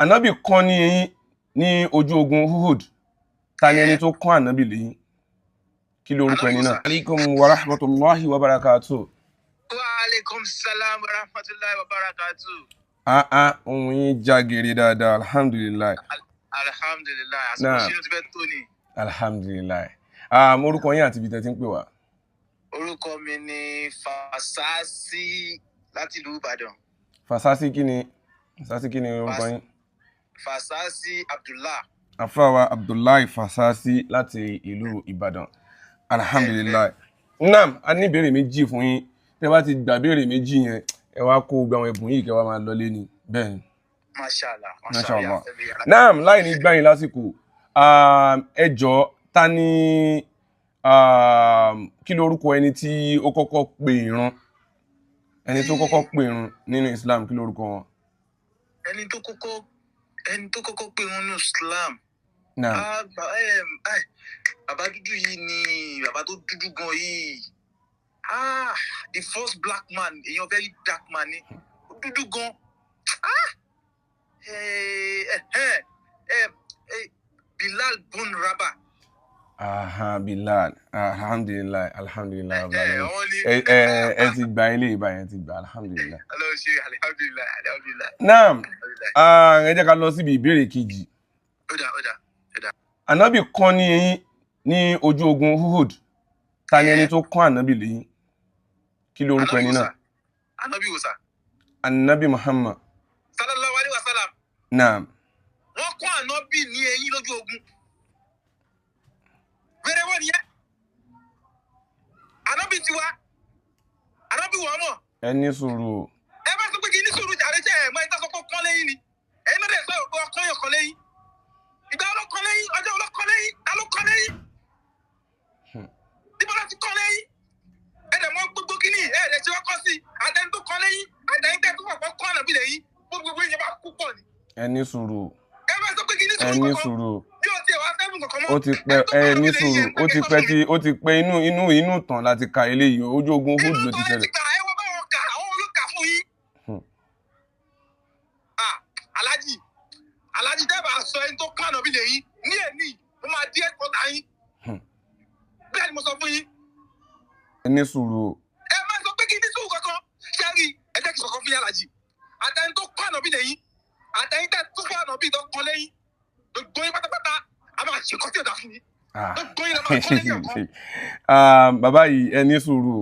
Anobi kan ní ojú ogun Uhud. Ta ni ẹni tó kàn Anobi lẹ́yìn? Kí lorúkọ ẹni náà? Alaikum wa rahmatullahi wa barakatuh. Wa alaikum salam wa rahmatullahi wa barakatuh. Ohun yín jagere dáadáa, alhamdulillah. Alhamdulillah. Àsìkò ti fẹ́ tó ni. Alhamdulillah. Orúkọ yín àti ibi tẹ́ ti ń pè wá. Orúkọ mi ni Fasasi láti ìlú Ìbàdàn. Fasasi kí ni orúkọ yín? Fasasi Abdullah. Àfáà Abdullahi Fasasi láti ìlú Ìbàdàn. Alhamdulillah. Naam, a ní ìbéèrè méjì fún yín. Tẹ́ bá ti gba ìbéèrè méjì yẹn, ẹ wá kó gba àwọn ẹ̀bùn yìí kẹ́ wá máa lọ lé ni. Bẹ́ẹ̀ ni. Mashallah. Naam, láì ní gbà yín lásìkò. Ẹ jọ̀ọ́, ta ni kí lorúkọ ẹni tí ó kọ́kọ́ pè ìrun? Ẹni tó kọ́kọ́ pè ìrun nínú Islam, kí lorúkọ wọn? Ẹni tó kọ́kọ́ pè ìrun nínú Islam. Naam. Bàbá dúdú yìí ni bàbá tó dúdú gan yìí. The first black man, èèyàn very dark man ni. Dúdú gan. Bilal bun Rabah. Bilal. Alhamdulillah. Ẹ ti gba ilé ìbá yẹn ti gba, alhamdulillah. Alhamdulillah. Naam. Ẹ jẹ́ ká lọ síbi ìbéèrè kejì. Ó dà. Anobi kan ní ojú ogun Uhud. Ta ni ẹni tó kàn Anobi lẹ́yìn? Kí lorúkọ ẹni náà? Anobi wo sà? Anobi Muhammad. Sallallahu alaihi wasallam. Naam. Wọ́n kàn Anobi ní ẹ̀yìn lójú ogun. Wẹ́rẹ́ wọ́n nìyẹn. Anobi ti wá. Anobi wọ́n mọ̀. Ẹ ní sùúrù. Ẹ bá sọ pé kí ní sùúrù jàre jẹ́ ẹ̀mọ́ ẹ̀ tásọ pé kán lẹ́yìn ni. Ẹ̀yin náà dẹ̀ sọ pé ọkàn yàn kán lẹ́yìn. Ìgbà ọlọ́kàn lẹ́yìn, ọjọ́ ọlọ́kàn lẹ́yìn, alọ́kàn lẹ́yìn. Níbo láti kán lẹ́yìn? Ẹ̀dẹ̀ mọ́ gbogbo kíní, ẹ̀dẹ̀ tí wọ́n kọ́ sí. Àtẹni tó kán lẹ́yìn, àtẹni tẹ́ tó kọ̀ọ̀kan kán Anobi lẹ́yìn. Gbogbo ìyẹn bá kú pọ̀ ni. Ẹ ní sùúrù. Ẹ bá sọ pé kí ní Ẹ ní sùúrù. Bí o ti wá fẹ́mù kankan mọ́. Ó ti pẹ́, ẹ ní sùúrù. Ó ti pẹ́ inú tàn láti ka eléyìí. Ojú ogun Uhud ló ti ṣẹlẹ̀. Ẹ wọ́n bá wọn kà, àwọn olókà fún yín. Aláàjì tẹ́ bá sọ ẹni tó kán Anobi lẹ́yìn ní èní, mo máa dí ẹ̀kọ́ ta yín. Bẹ́ẹ̀ ni mo sọ fún yín. Ẹ ní sùúrù. Ẹ má sọ pé kí ní sùúrù kankan. Ṣẹ́rí, ẹ jẹ́ kí sọ̀kan fún yín Aláàjì. Àtẹni tó kán Anobi lẹ́yìn, àtẹni tẹ́ tó kán Anobi tó kán lẹ́yìn. Gbogbo yín pátápátá, a máa ṣe kọ́ sí ọ̀dà fún yín. Gbogbo yín la máa kọ́ lẹ́yìn ọ̀kan. Bàbá yìí, ẹ ní sùúrù.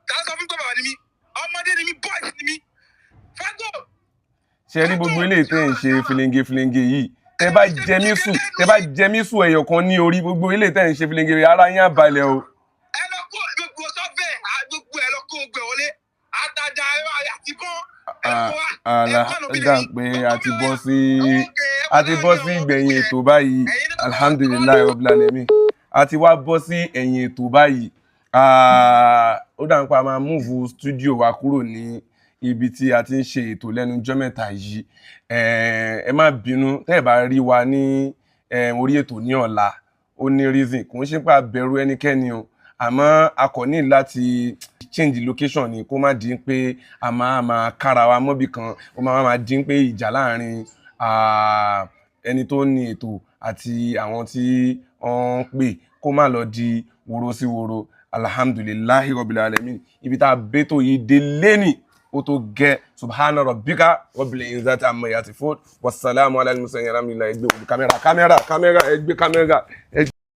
Tá a sọ fún pé bàbá ni mí, ọmọdé ni mí, boys ni mí. Fago. Ṣé rí gbogbo eléyìí tẹ́ ń ṣe filenge yìí? Tẹ́ bá jẹ mí sùn ẹyọ kan ní orí, gbogbo eléyìí tẹ́ ń ṣe filenge ara yín á balẹ̀ o. Ẹ lọ kó gbogbo sọ́fẹ̀, gbogbo ẹ lọ kó gbẹ wọlé. Àtàjà ẹ̀rọ àti bọ́n. Dá pé a ti bọ́ sí ìgbẹ̀yìn ètò báyìí. Alhamdulillah Rabbil Alamin. A ti wá bọ́ sí ẹ̀yìn ètò báyìí. Ó dà ń pa máa múùfù stúdíò wa kúrò ní ibi tí a ti ń ṣe ètò lẹ́nu ọjọ́ mẹ́ta yìí. Ẹ má bínú tẹ́ ẹ bá rí wa ní orí ètò ní ọ̀la. Ó ní reason, kò ń ṣe pé a bẹ̀rù ẹnikẹ́ni o. Àmọ́ a kò ní láti change location ni kó má dín pé a máa kára wa mọ́bì kan, ó máa dín pé ìjà láàrin ẹni tó ní ètò àti àwọn tí wọ́n ń pè kó má lọ di woro sí woro. Alhamdulillahi Rabbil Alamin. Ibi tá a bẹ́tò yìí dé lẹ́nì ó tó gẹ́. Subhana rabbika rabbil izzati amma yasifun. Wassalamu ala al-mursalin. Alhamdulillah. Ẹ gbé kámẹ́rà.